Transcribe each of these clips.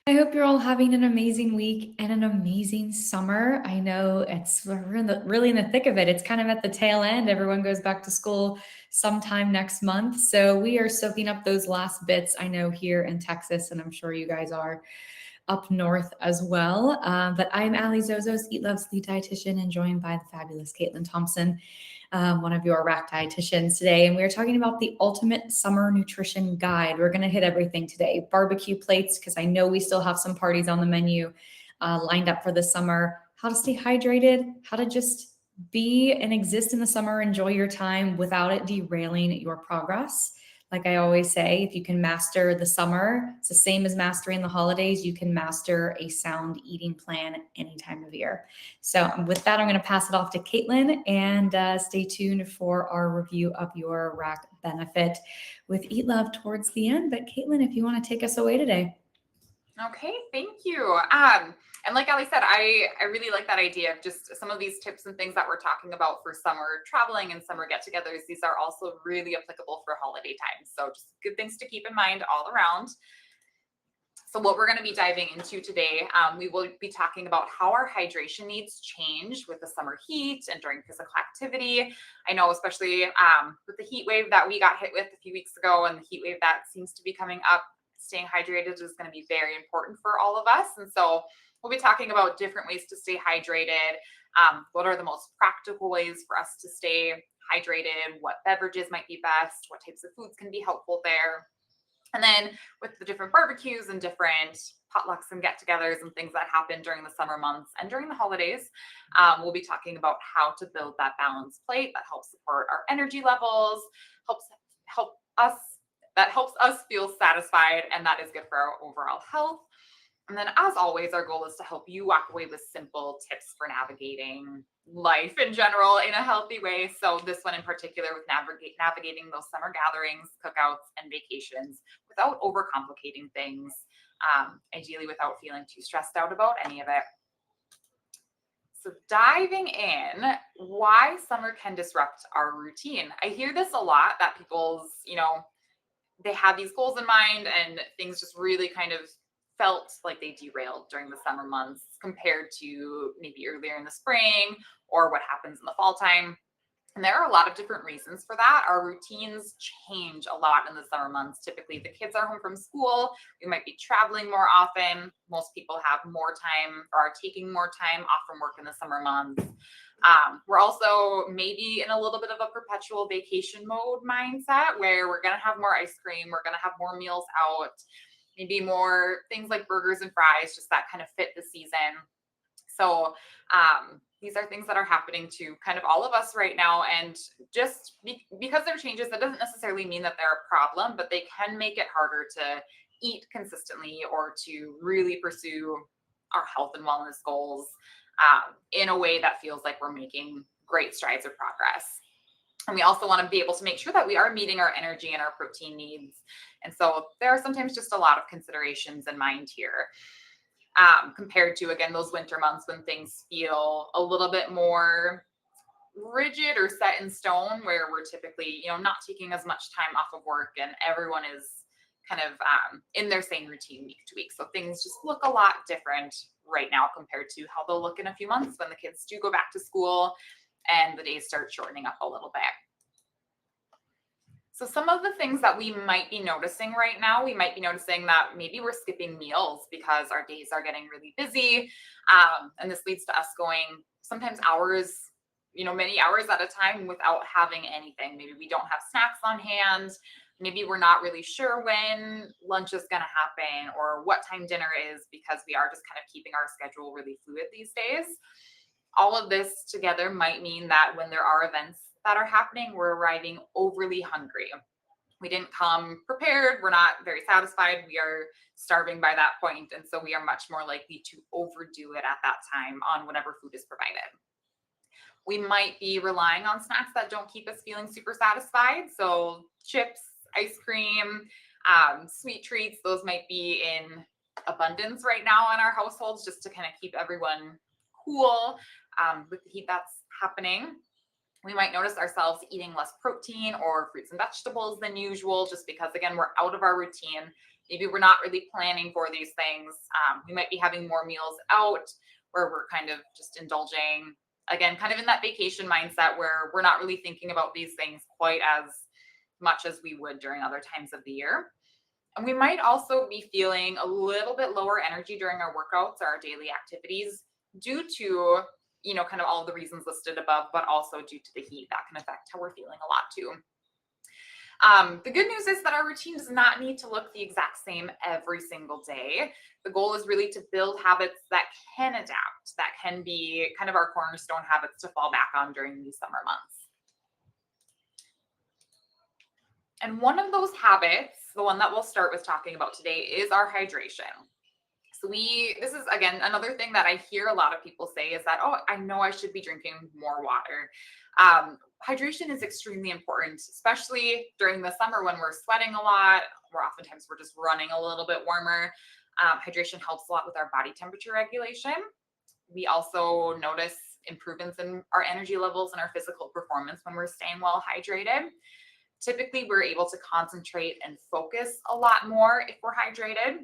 I hope you're all having an amazing week and an amazing summer. I know we're really in the thick of it. It's kind of at the tail end. Everyone goes back to school sometime next month. So we are soaking up those last bits. I know here in Texas, and I'm sure you guys are up north as well. But I'm Allie Zozos, Eat Love Sleep dietitian, and joined by the fabulous Caitlin Thompson, one of your rack dietitians today. And we're talking about the ultimate summer nutrition guide. We're going to hit everything today. Barbecue plates, because I know we still have some parties on the menu lined up for the summer. How to stay hydrated, how to just be and exist in the summer, enjoy your time without it derailing your progress. Like I always say, if you can master the summer, it's the same as mastering the holidays. You can master a sound eating plan any time of year. So, with that, I'm going to pass it off to Caitlin and stay tuned for our review of your rack benefit with Eat Love towards the end. But, Caitlin, if you want to take us away today. Okay, thank you. And like Ali said, I really like that idea of just some of these tips and things that we're talking about for summer traveling and summer get-togethers. These are also really applicable for holiday time. So just good things to keep in mind all around. So what we're going to be diving into today, we will be talking about how our hydration needs change with the summer heat and during physical activity. I know, especially with the heat wave that we got hit with a few weeks ago and the heat wave that seems to be coming up, staying hydrated is going to be very important for all of us. And so we'll be talking about different ways to stay hydrated. What are the most practical ways for us to stay hydrated? What beverages might be best? What types of foods can be helpful there? And then with the different barbecues and different potlucks and get-togethers and things that happen during the summer months and during the holidays, we'll be talking about how to build that balanced plate that helps support our energy levels, helps us feel satisfied, and that is good for our overall health. And then, as always, our goal is to help you walk away with simple tips for navigating life in general in a healthy way. So, this one in particular with navigating those summer gatherings, cookouts, and vacations without overcomplicating things, ideally without feeling too stressed out about any of it. So, diving in, why summer can disrupt our routine. I hear this a lot that they have these goals in mind and things just really kind of felt like they derailed during the summer months compared to maybe earlier in the spring or what happens in the fall time. And there are a lot of different reasons for that. Our routines change a lot in the summer months. Typically, the kids are home from school. We might be traveling more often. Most people have more time or are taking more time off from work in the summer months. We're also maybe in a little bit of a perpetual vacation mode mindset where we're going to have more ice cream. We're going to have more meals out, maybe more things like burgers and fries, just that kind of fit the season. So these are things that are happening to kind of all of us right now. And just because they're changes, that doesn't necessarily mean that they're a problem, but they can make it harder to eat consistently or to really pursue our health and wellness goals in a way that feels like we're making great strides of progress. And we also want to be able to make sure that we are meeting our energy and our protein needs. And so there are sometimes just a lot of considerations in mind here. Compared to, again, those winter months when things feel a little bit more rigid or set in stone, where we're typically, not taking as much time off of work and everyone is kind of in their same routine week to week. So things just look a lot different right now compared to how they'll look in a few months when the kids do go back to school and the days start shortening up a little bit. So some of the things that we might be noticing right now, we might be noticing that maybe we're skipping meals because our days are getting really busy. And this leads to us going sometimes hours, many hours at a time without having anything. Maybe we don't have snacks on hand. Maybe we're not really sure when lunch is going to happen or what time dinner is because we are just kind of keeping our schedule really fluid these days. All of this together might mean that when there are events that are happening, we're arriving overly hungry. We didn't come prepared. We're not very satisfied. We are starving by that point. And so we are much more likely to overdo it at that time on whatever food is provided. We might be relying on snacks that don't keep us feeling super satisfied. So chips, ice cream, sweet treats, those might be in abundance right now in our households just to kind of keep everyone cool with the heat that's happening. We might notice ourselves eating less protein or fruits and vegetables than usual, just because, again, we're out of our routine. maybe we're not really planning for these things. We might be having more meals out where we're kind of just indulging, again, kind of in that vacation mindset where we're not really thinking about these things quite as much as we would during other times of the year. And we might also be feeling a little bit lower energy during our workouts or our daily activities due to, kind of all the reasons listed above, but also due to the heat. That can affect how we're feeling a lot too. The good news is that our routine does not need to look the exact same every single day. The goal is really to build habits that can adapt, that can be kind of our cornerstone habits to fall back on during these summer months. And one of those habits, the one that we'll start with talking about today, is our hydration. So this is again another thing that I hear a lot of people say is that, oh, I know I should be drinking more water. Hydration is extremely important, especially during the summer when we're sweating a lot, or oftentimes we're just running a little bit warmer. Hydration helps a lot with our body temperature regulation. We also notice improvements in our energy levels and our physical performance when we're staying well hydrated. Typically, we're able to concentrate and focus a lot more if we're hydrated.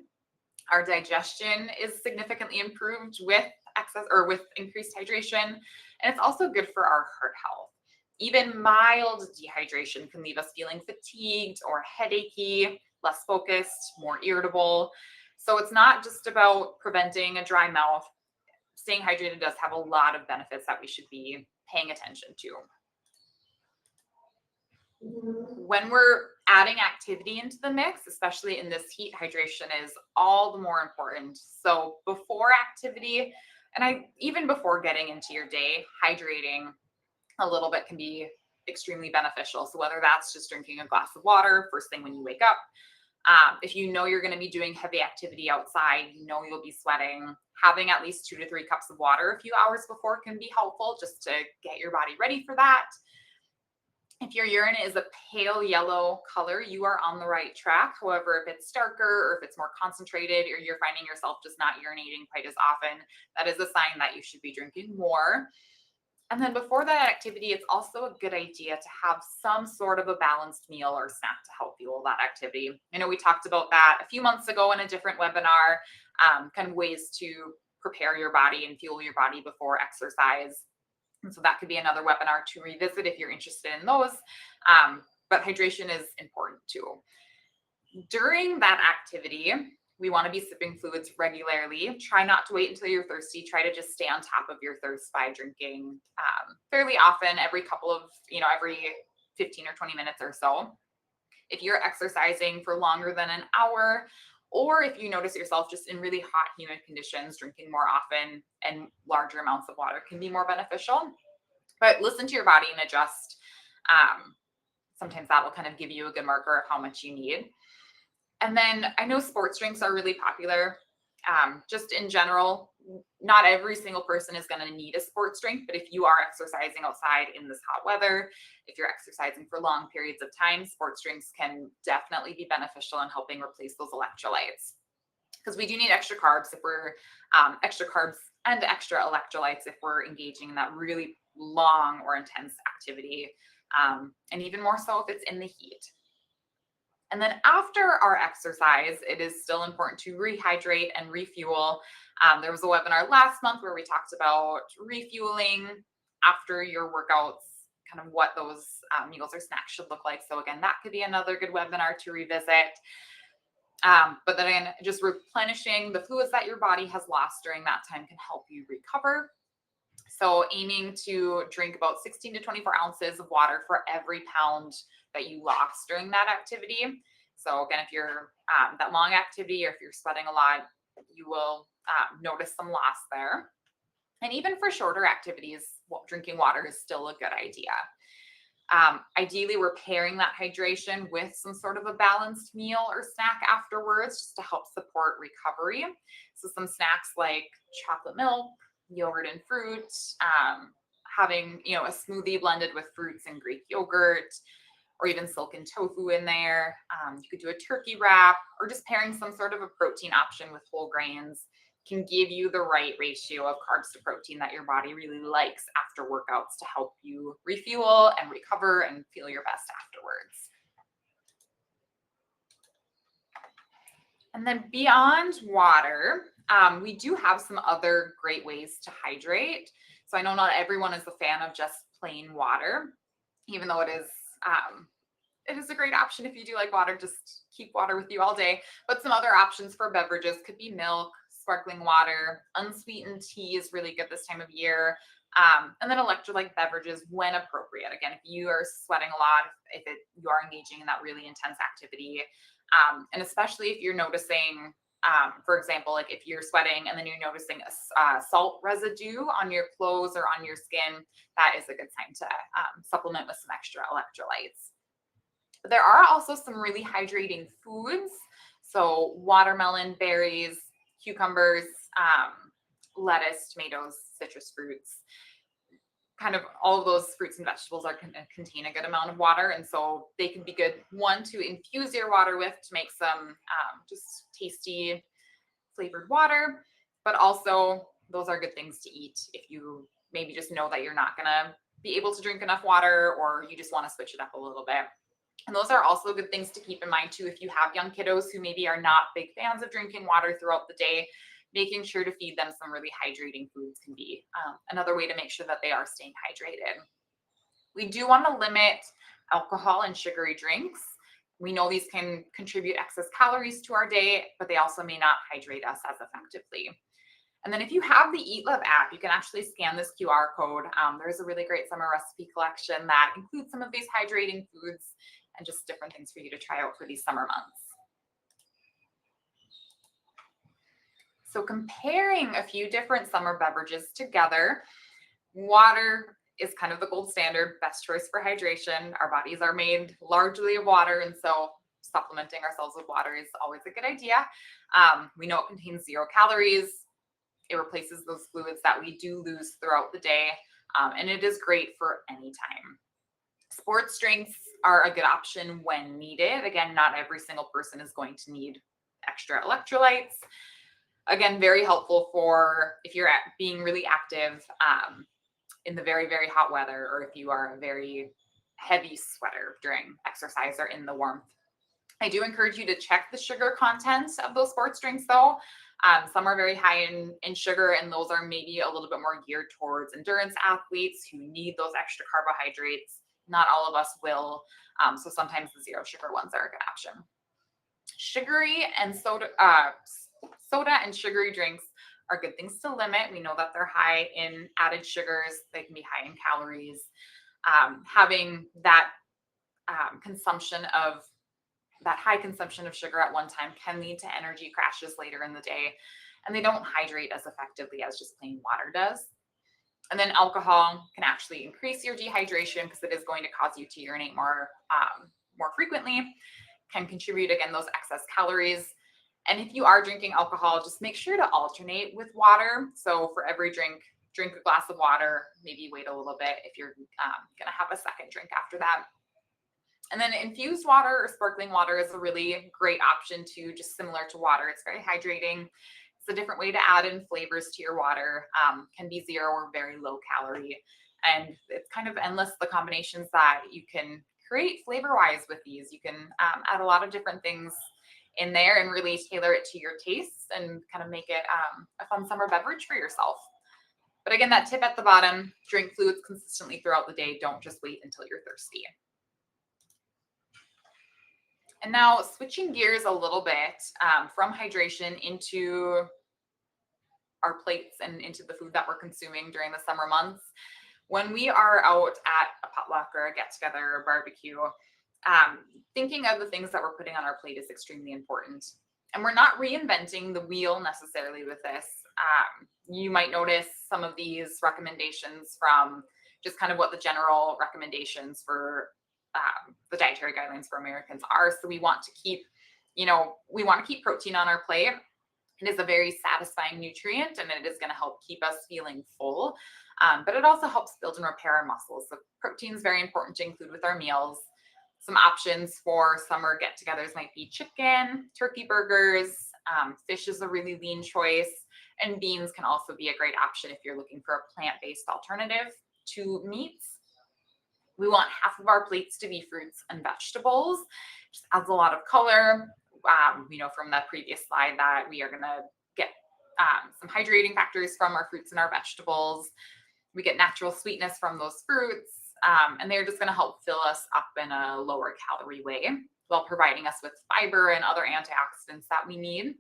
Our digestion is significantly improved with excess or with increased hydration, and it's also good for our heart health. Even mild dehydration can leave us feeling fatigued or headachy, less focused, more irritable. So it's not just about preventing a dry mouth. Staying hydrated does have a lot of benefits that we should be paying attention to. When we're adding activity into the mix, especially in this heat, hydration is all the more important. So before activity, and even before getting into your day, hydrating a little bit can be extremely beneficial. So whether that's just drinking a glass of water first thing when you wake up, if you know you're going to be doing heavy activity outside, you'll be sweating, having at least 2 to 3 cups of water a few hours before can be helpful just to get your body ready for that. If your urine is a pale yellow color, you are on the right track. However, if it's darker or if it's more concentrated or you're finding yourself just not urinating quite as often, that is a sign that you should be drinking more. And then before that activity, it's also a good idea to have some sort of a balanced meal or snack to help fuel that activity. I know we talked about that a few months ago in a different webinar, kind of ways to prepare your body and fuel your body before exercise. And so that could be another webinar to revisit if you're interested in those. But hydration is important too. During that activity, we want to be sipping fluids regularly. Try not to wait until you're thirsty. Try to just stay on top of your thirst by drinking fairly often, every 15 or 20 minutes or so. If you're exercising for longer than an hour, or if you notice yourself just in really hot, humid conditions, drinking more often and larger amounts of water can be more beneficial. But listen to your body and adjust. Sometimes that will kind of give you a good marker of how much you need. And then I know sports drinks are really popular. Just in general, not every single person is going to need a sports drink, but if you are exercising outside in this hot weather, if you're exercising for long periods of time, sports drinks can definitely be beneficial in helping replace those electrolytes. Because we do need extra carbs if we're extra carbs and extra electrolytes if we're engaging in that really long or intense activity, and even more so if it's in the heat. And then after our exercise, it is still important to rehydrate and refuel. There was a webinar last month where we talked about refueling after your workouts, kind of what those meals or snacks should look like. So again, that could be another good webinar to revisit. But then again, just replenishing the fluids that your body has lost during that time can help you recover. So aiming to drink about 16 to 24 ounces of water for every pound that you lost during that activity. So again, if you're that long activity or if you're sweating a lot, you will notice some loss there. And even for shorter activities, drinking water is still a good idea. Ideally, we're pairing that hydration with some sort of a balanced meal or snack afterwards just to help support recovery. So some snacks like chocolate milk, yogurt and fruit, having a smoothie blended with fruits and Greek yogurt, or even silken tofu in there. You could do a turkey wrap, or just pairing some sort of a protein option with whole grains can give you the right ratio of carbs to protein that your body really likes after workouts to help you refuel and recover and feel your best afterwards. And then beyond water, we do have some other great ways to hydrate. So I know not everyone is a fan of just plain water, even though it is a great option if you do like water. Just keep water with you all day. But some other options for beverages could be milk, sparkling water, unsweetened tea is really good this time of year. And then electrolyte beverages when appropriate. Again, if you are sweating a lot, you are engaging in that really intense activity, and especially if you're noticing, for example, like if you're sweating and then you're noticing a salt residue on your clothes or on your skin, that is a good sign to supplement with some extra electrolytes. But there are also some really hydrating foods. So watermelon, berries, cucumbers, lettuce, tomatoes, citrus fruits, kind of all of those fruits and vegetables are going to contain a good amount of water. And so they can be good, one, to infuse your water with to make some just tasty flavored water, but also those are good things to eat if you maybe just know that you're not going to be able to drink enough water, or you just want to switch it up a little bit. And those are also good things to keep in mind too if you have young kiddos who maybe are not big fans of drinking water throughout the day. Making sure to feed them some really hydrating foods can be another way to make sure that they are staying hydrated. We do want to limit alcohol and sugary drinks. We know these can contribute excess calories to our day, but they also may not hydrate us as effectively. And then if you have the Eat Love app, you can actually scan this QR code. There's a really great summer recipe collection that includes some of these hydrating foods and just different things for you to try out for these summer months. So comparing a few different summer beverages together, water is kind of the gold standard, best choice for hydration. Our bodies are made largely of water, and so supplementing ourselves with water is always a good idea. We know it contains 0 calories. It replaces those fluids that we do lose throughout the day, and it is great for any time. Sports drinks are a good option when needed. Again, not every single person is going to need extra electrolytes. Again, very helpful for if you're being really active in the very, very hot weather, or if you are a very heavy sweater during exercise or in the warmth. I do encourage you to check the sugar content of those sports drinks though. Some are very high in sugar, and those are maybe a little bit more geared towards endurance athletes who need those extra carbohydrates. Not all of us will. So sometimes the 0 sugar ones are a good option. Sugary and soda and sugary drinks are good things to limit. We know that they're high in added sugars. They can be high in calories. Having that high consumption of sugar at one time can lead to energy crashes later in the day, and they don't hydrate as effectively as just plain water does. And then alcohol can actually increase your dehydration because it is going to cause you to urinate more frequently, can contribute, again, those excess calories. And if you are drinking alcohol, just make sure to alternate with water. So for every drink a glass of water, maybe wait a little bit if you're going to have a second drink after that. And then infused water or sparkling water is a really great option too, just similar to water. It's very hydrating. It's a different way to add in flavors to your water. Can be 0 or very low calorie. And it's kind of endless, the combinations that you can create flavor-wise with these. You can add a lot of different things in there and really tailor it to your tastes and kind of make it a fun summer beverage for yourself. But again, that tip at the bottom, drink fluids consistently throughout the day. Don't just wait until you're thirsty. And now switching gears a little bit from hydration into our plates and into the food that we're consuming during the summer months. When we are out at a potluck or a get-together or barbecue, thinking of the things that we're putting on our plate is extremely important. And we're not reinventing the wheel necessarily with this. You might notice some of these recommendations from just kind of what the general recommendations for the dietary guidelines for Americans are. So we want to keep protein on our plate. It is a very satisfying nutrient, and it is going to help keep us feeling full. But it also helps build and repair our muscles. So protein is very important to include with our meals. Some options for summer get-togethers might be chicken, turkey burgers. Fish is a really lean choice, and beans can also be a great option if you're looking for a plant-based alternative to meats. We want half of our plates to be fruits and vegetables. Just adds a lot of color. from that previous slide that we are going to get some hydrating factors from our fruits and our vegetables. We get natural sweetness from those fruits, and they're just going to help fill us up in a lower calorie way while providing us with fiber and other antioxidants that we need.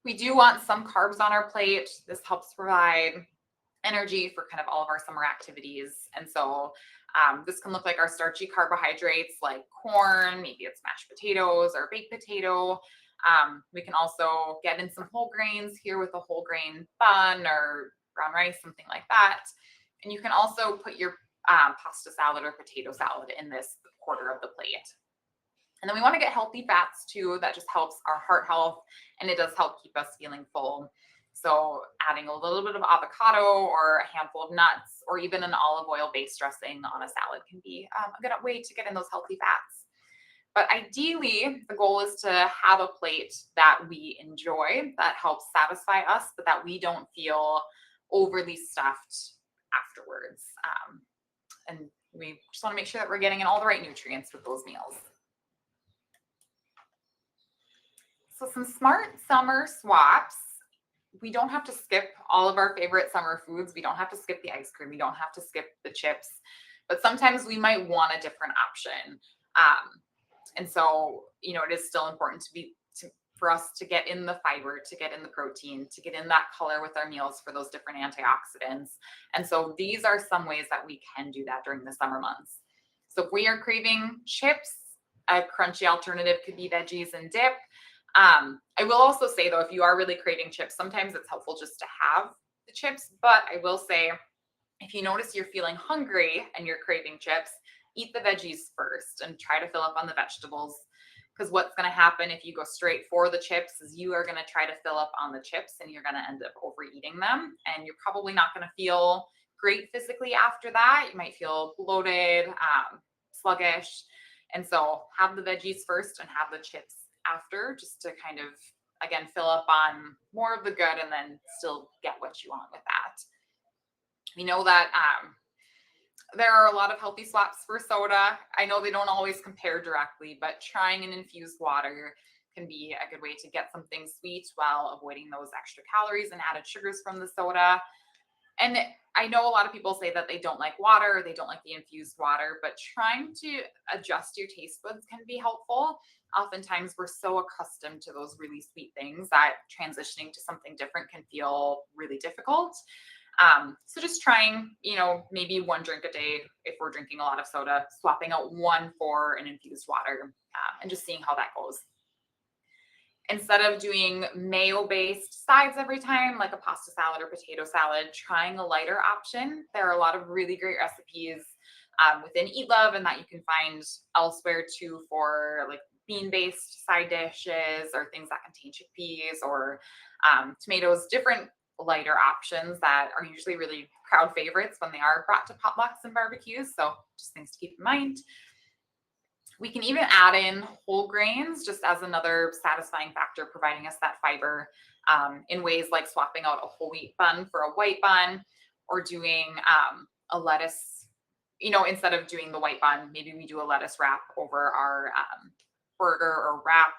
We do want some carbs on our plate. This helps provide energy for kind of all of our summer activities. And so this can look like our starchy carbohydrates like corn, maybe it's mashed potatoes or baked potato. We can also get in some whole grains here with a whole grain bun or brown rice, something like that. And you can also put your pasta salad or potato salad in this quarter of the plate. And then we want to get healthy fats too. That just helps our heart health, and it does help keep us feeling full. So adding a little bit of avocado or a handful of nuts or even an olive oil based dressing on a salad can be a good way to get in those healthy fats. But ideally, the goal is to have a plate that we enjoy, that helps satisfy us, but that we don't feel overly stuffed afterwards. And we just want to make sure that we're getting in all the right nutrients with those meals. So some smart summer swaps. We don't have to skip all of our favorite summer foods. We don't have to skip the ice cream. We don't have to skip the chips. But sometimes we might want a different option. And so, it is still important for us to get in the fiber, to get in the protein, to get in that color with our meals for those different antioxidants. And so these are some ways that we can do that during the summer months. So if we are craving chips, a crunchy alternative could be veggies and dip. I will also say though, if you are really craving chips, sometimes it's helpful just to have the chips. But I will say, if you notice you're feeling hungry and you're craving chips, eat the veggies first and try to fill up on the vegetables. Because what's going to happen if you go straight for the chips is you are going to try to fill up on the chips and you're going to end up overeating them. And you're probably not going to feel great physically after that. You might feel bloated, sluggish. And so have the veggies first and have the chips after, just to kind of, again, fill up on more of the good and then still get what you want with that. We know that there are a lot of healthy swaps for soda. I know they don't always compare directly, but trying an infused water can be a good way to get something sweet while avoiding those extra calories and added sugars from the soda. And I know a lot of people say that they don't like water, or they don't like the infused water, but trying to adjust your taste buds can be helpful. Oftentimes we're so accustomed to those really sweet things that transitioning to something different can feel really difficult. So just trying, maybe one drink a day if we're drinking a lot of soda, swapping out one for an infused water, and just seeing how that goes. Instead of doing mayo-based sides every time, like a pasta salad or potato salad, trying a lighter option. There are a lot of really great recipes within Eat Love and that you can find elsewhere too for like bean-based side dishes or things that contain chickpeas or tomatoes, different lighter options that are usually really crowd favorites when they are brought to potlucks and barbecues. So just things to keep in mind. We can even add in whole grains just as another satisfying factor, providing us that fiber in ways like swapping out a whole wheat bun for a white bun or doing a lettuce, instead of doing the white bun, maybe we do a lettuce wrap over our burger or wrap.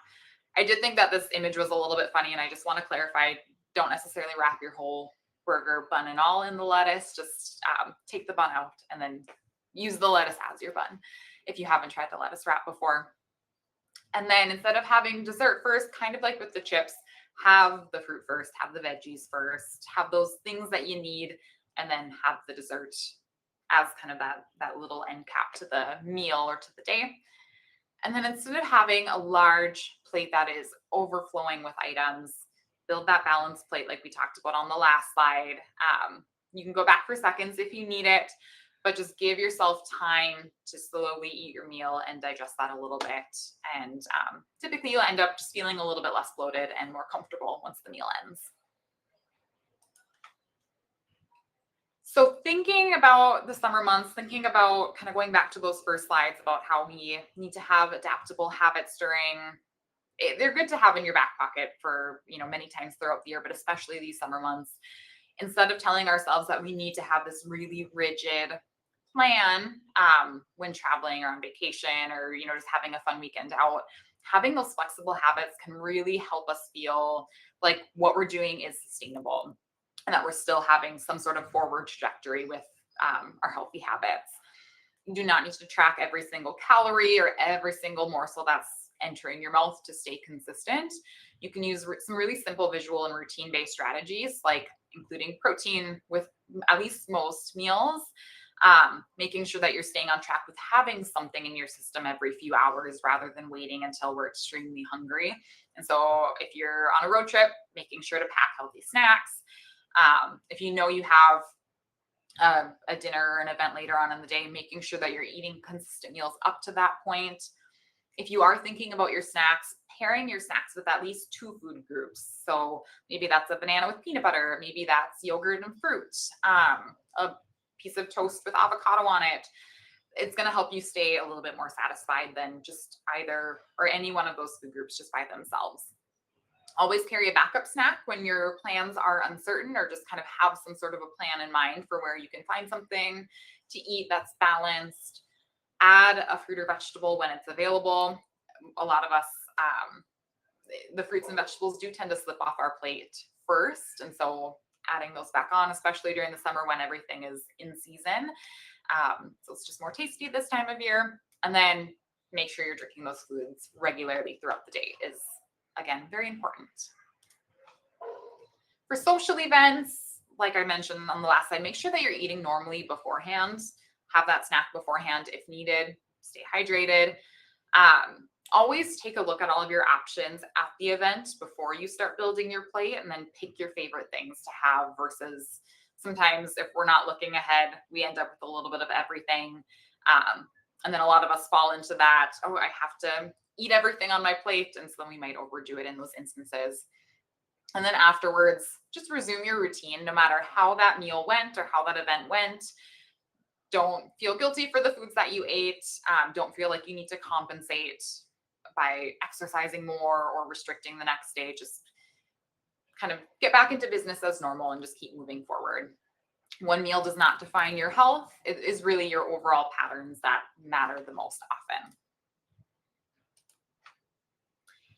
I did think that this image was a little bit funny, and I just want to clarify, don't necessarily wrap your whole burger bun and all in the lettuce. Just take the bun out and then use the lettuce as your bun if you haven't tried the lettuce wrap before. And then instead of having dessert first, kind of like with the chips, have the fruit first, have the veggies first, have those things that you need, and then have the dessert as kind of that little end cap to the meal or to the day. And then instead of having a large plate that is overflowing with items, build that balanced plate like we talked about on the last slide. You can go back for seconds if you need it, but just give yourself time to slowly eat your meal and digest that a little bit. And typically you'll end up just feeling a little bit less bloated and more comfortable once the meal ends. So thinking about the summer months, thinking about kind of going back to those first slides about how we need to have adaptable habits they're good to have in your back pocket for, many times throughout the year, but especially these summer months. Instead of telling ourselves that we need to have this really rigid plan when traveling or on vacation or, just having a fun weekend out, having those flexible habits can really help us feel like what we're doing is sustainable and that we're still having some sort of forward trajectory with our healthy habits. You do not need to track every single calorie or every single morsel that's entering your mouth to stay consistent. You can use some really simple visual and routine based strategies like including protein with at least most meals, making sure that you're staying on track with having something in your system every few hours rather than waiting until we're extremely hungry. And so, if you're on a road trip, making sure to pack healthy snacks. If you know you have a dinner or an event later on in the day, making sure that you're eating consistent meals up to that point. If you are thinking about your snacks, pairing your snacks with at least two food groups. So maybe that's a banana with peanut butter, maybe that's yogurt and fruit, a piece of toast with avocado on it. It's going to help you stay a little bit more satisfied than just either or any one of those food groups just by themselves. Always carry a backup snack when your plans are uncertain, or just kind of have some sort of a plan in mind for where you can find something to eat that's balanced. Add a fruit or vegetable when it's available. A lot of us, the fruits and vegetables do tend to slip off our plate first. And so adding those back on, especially during the summer when everything is in season. So it's just more tasty this time of year. And then make sure you're drinking those fluids regularly throughout the day is, again, very important. For social events, like I mentioned on the last slide, make sure that you're eating normally beforehand. Have that snack beforehand if needed. Stay hydrated. Always take a look at all of your options at the event before you start building your plate, and then pick your favorite things to have versus sometimes if we're not looking ahead, we end up with a little bit of everything. And then a lot of us fall into that, oh, I have to eat everything on my plate. And so then we might overdo it in those instances. And then afterwards, just resume your routine, no matter how that meal went or how that event went. Don't feel guilty for the foods that you ate. Don't feel like you need to compensate by exercising more or restricting the next day. Just kind of get back into business as normal and just keep moving forward. One meal does not define your health. It is really your overall patterns that matter the most often.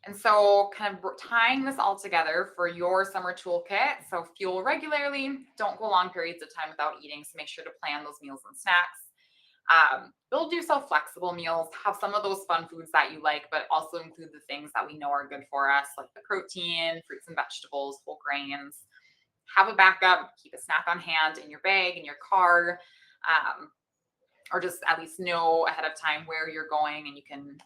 And so kind of tying this all together for your summer toolkit. So fuel regularly, don't go long periods of time without eating. So make sure to plan those meals and snacks. Build yourself flexible meals, have some of those fun foods that you like, but also include the things that we know are good for us, like the protein, fruits and vegetables, whole grains. Have a backup, keep a snack on hand in your bag, in your car, or just at least know ahead of time where you're going, and you can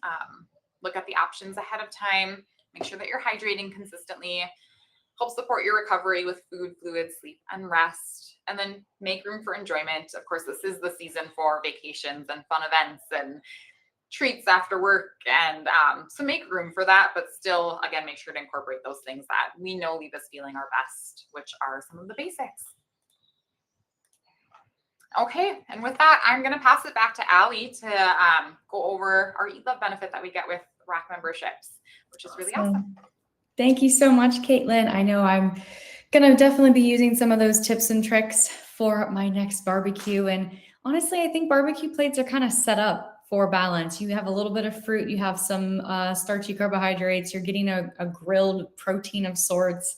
look at the options ahead of time. Make sure that you're hydrating consistently. Help support your recovery with food, fluids, sleep, and rest. And then make room for enjoyment. Of course, this is the season for vacations and fun events and treats after work. And so make room for that, but still, again, make sure to incorporate those things that we know leave us feeling our best, which are some of the basics. Okay, and with that, I'm going to pass it back to Allie to go over our Eat Love benefit that we get with RAC memberships, which is really awesome. Thank you so much, Caitlin. I know I'm going to definitely be using some of those tips and tricks for my next barbecue. And honestly, I think barbecue plates are kind of set up for balance. You have a little bit of fruit, you have some starchy carbohydrates, you're getting a grilled protein of sorts.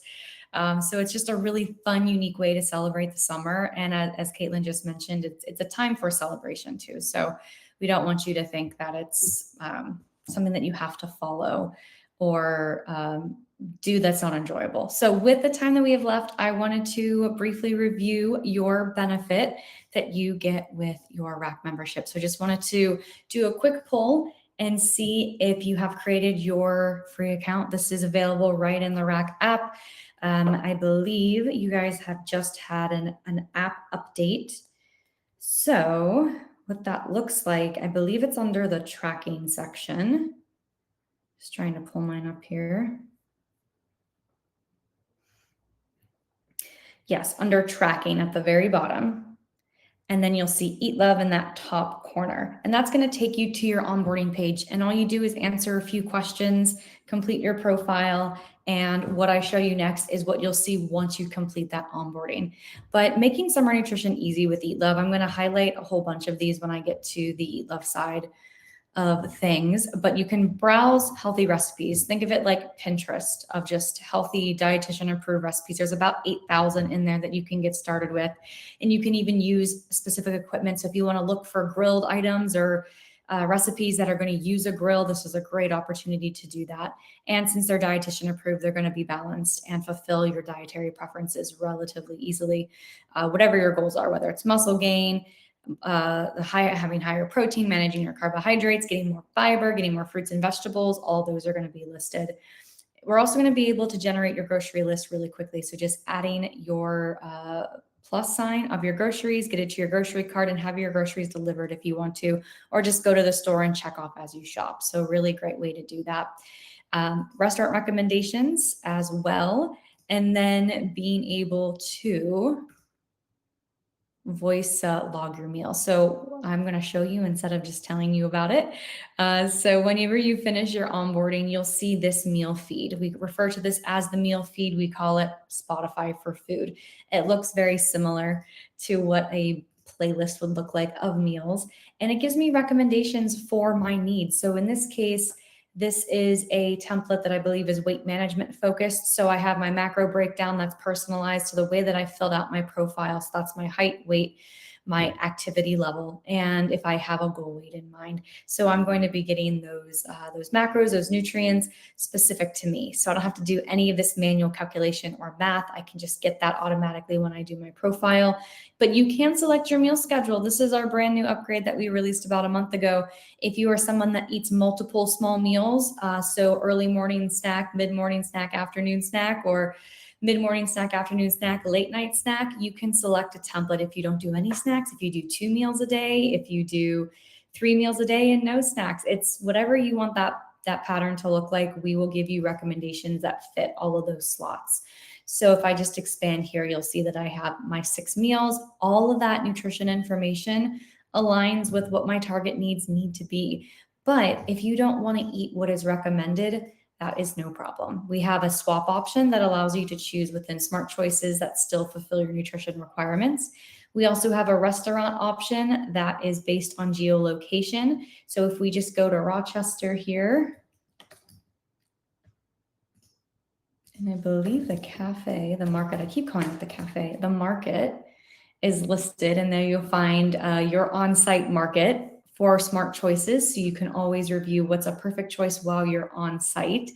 So it's just a really fun, unique way to celebrate the summer. And as Caitlin just mentioned, it's a time for celebration too. So we don't want you to think that it's something that you have to follow or do that's not enjoyable. So with the time that we have left, I wanted to briefly review your benefit that you get with your RAC membership. So I just wanted to do a quick poll and see if you have created your free account. This is available right in the RAC app. I believe you guys have just had an app update. So what that looks like, I believe it's under the tracking section. Just trying to pull mine up here. Yes, under tracking at the very bottom. And then you'll see Eat Love in that top corner. And that's going to take you to your onboarding page. And all you do is answer a few questions, complete your profile. And what I show you next is what you'll see once you complete that onboarding. But making summer nutrition easy with Eat Love, I'm going to highlight a whole bunch of these when I get to the Eat Love side. of things, but you can browse healthy recipes. Think of it like Pinterest of just healthy dietitian approved recipes. There's about 8,000 in there that you can get started with. And you can even use specific equipment. So if you want to look for grilled items or recipes that are going to use a grill, this is a great opportunity to do that. And since they're dietitian approved, they're going to be balanced and fulfill your dietary preferences relatively easily, whatever your goals are, whether it's muscle gain, having higher protein, managing your carbohydrates, getting more fiber, getting more fruits and vegetables, all those are going to be listed. We're also going to be able to generate your grocery list really quickly. So just adding your plus sign of your groceries, get it to your grocery cart and have your groceries delivered if you want to, or just go to the store and check off as you shop. So really great way to do that. Restaurant recommendations as well. And then being able to voice log your meal. So I'm going to show you instead of just telling you about it. So whenever you finish your onboarding, you'll see this meal feed. We refer to this as the meal feed. We call it Spotify for food. It looks very similar to what a playlist would look like of meals. And it gives me recommendations for my needs. So in this case, this is a template that I believe is weight management focused. So I have my macro breakdown that's personalized to the way that I filled out my profile. So that's my height, weight, my activity level, and if I have a goal weight in mind. So I'm going to be getting those macros, those nutrients specific to me. So I don't have to do any of this manual calculation or math. I can just get that automatically when I do my profile. But you can select your meal schedule. This is our brand new upgrade that we released about a month ago. If you are someone that eats multiple small meals, so early morning snack, mid-morning snack, afternoon snack, or mid-morning snack, afternoon snack, late night snack, you can select a template if you don't do any snacks, if you do 2 meals a day, if you do 3 meals a day and no snacks. It's whatever you want that pattern to look like. We will give you recommendations that fit all of those slots. So if I just expand here, you'll see that I have my 6 meals. All of that nutrition information aligns with what my target needs need to be. But if you don't want to eat what is recommended, that is no problem. We have a swap option that allows you to choose within smart choices that still fulfill your nutrition requirements. We also have a restaurant option that is based on geolocation. So if we just go to Rochester here, and I believe the cafe, the market, I keep calling it the cafe, the market is listed, and there you'll find your on-site market for smart choices. So you can always review what's a perfect choice while you're on site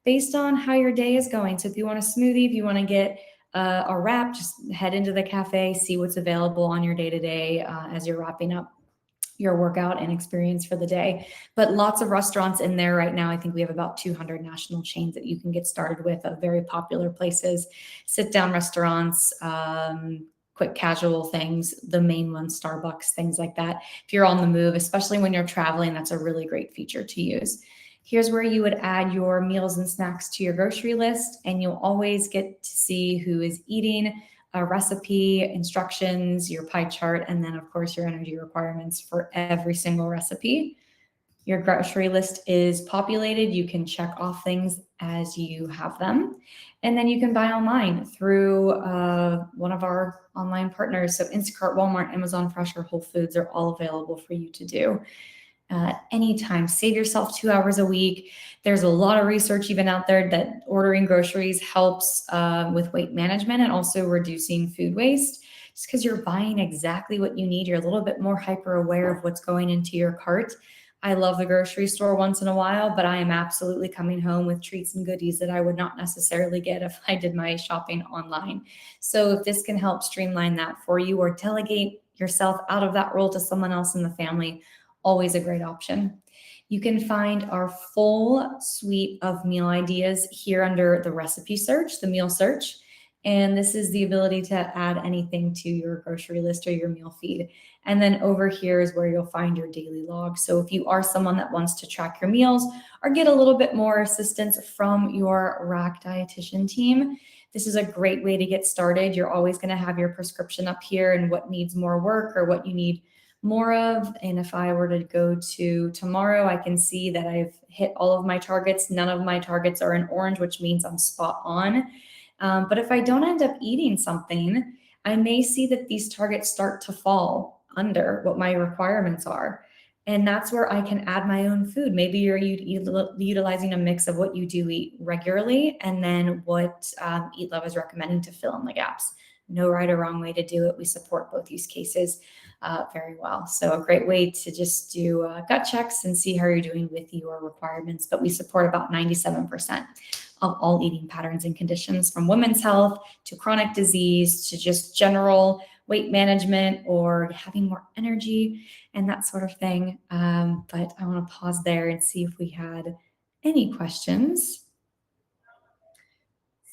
based on how your day is going. So if you want a smoothie, if you want to get a wrap, just head into the cafe, see what's available on your day-to-day as you're wrapping up your workout and experience for the day. But lots of restaurants in there right now. I think we have about 200 national chains that you can get started with of very popular places, sit-down restaurants, quick casual things, the main ones, Starbucks, things like that. If you're on the move, especially when you're traveling, that's a really great feature to use. Here's where you would add your meals and snacks to your grocery list, and you'll always get to see who is eating, a recipe, instructions, your pie chart, and then of course your energy requirements for every single recipe. Your grocery list is populated. You can check off things as you have them. And then you can buy online through one of our online partners. So Instacart, Walmart, Amazon Fresh, or Whole Foods are all available for you to do. Anytime. Save yourself 2 hours a week. There's a lot of research even out there that ordering groceries helps with weight management and also reducing food waste. Just because you're buying exactly what you need, you're a little bit more hyper aware of what's going into your cart. I love the grocery store once in a while, but I am absolutely coming home with treats and goodies that I would not necessarily get if I did my shopping online. So if this can help streamline that for you or delegate yourself out of that role to someone else in the family, always a great option. You can find our full suite of meal ideas here under the recipe search, the meal search. And this is the ability to add anything to your grocery list or your meal feed. And then over here is where you'll find your daily log. So if you are someone that wants to track your meals or get a little bit more assistance from your rack dietitian team, this is a great way to get started. You're always going to have your prescription up here and what needs more work or what you need more of. And if I were to go to tomorrow, I can see that I've hit all of my targets. None of my targets are in orange, which means I'm spot on. But if I don't end up eating something, I may see that these targets start to fall under what my requirements are. And that's where I can add my own food. Maybe you're utilizing a mix of what you do eat regularly and then what Eat Love is recommending to fill in the gaps. No right or wrong way to do it. We support both use cases very well. So a great way to just do gut checks and see how you're doing with your requirements. But we support about 97% of all eating patterns and conditions, from women's health to chronic disease to just general weight management or having more energy and that sort of thing. But I want to pause there and see if we had any questions.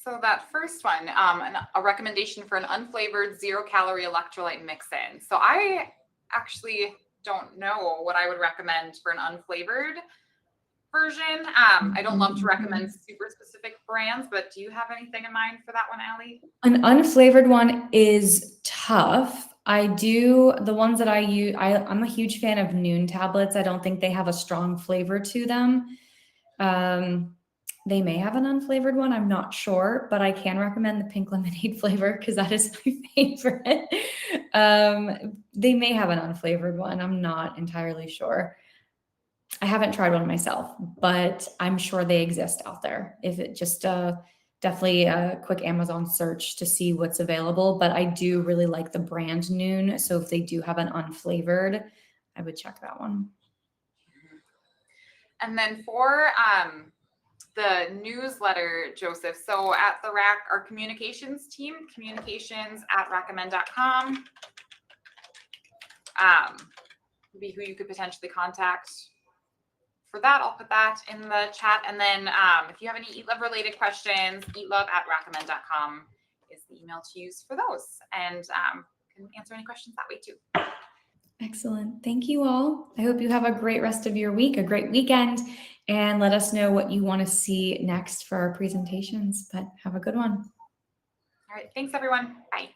So that first one, a recommendation for an unflavored 0-calorie electrolyte mix-in. So I actually don't know what I would recommend for an unflavored version. I don't love to recommend super specific brands, but do you have anything in mind for that one, Allie? An unflavored one is tough. The ones that I use, I'm a huge fan of Noon tablets. I don't think they have a strong flavor to them. They may have an unflavored one. I'm not sure, but I can recommend the pink lemonade flavor because that is my favorite. They may have an unflavored one. I'm not entirely sure. I haven't tried one myself, but I'm sure they exist out there. If it just definitely a quick Amazon search to see what's available. But I do really like the brand Noon. So if they do have an unflavored, I would check that one. And then for the newsletter, Joseph. So at the RAC, our communications team, communications@recommend.com, be who you could potentially contact for that. I'll put that in the chat. And then if you have any Eat Love related questions, eatlove@recommend.com is the email to use for those. And can answer any questions that way too. Excellent. Thank you all. I hope you have a great rest of your week, a great weekend, and let us know what you want to see next for our presentations. But have a good one. All right. Thanks, everyone. Bye.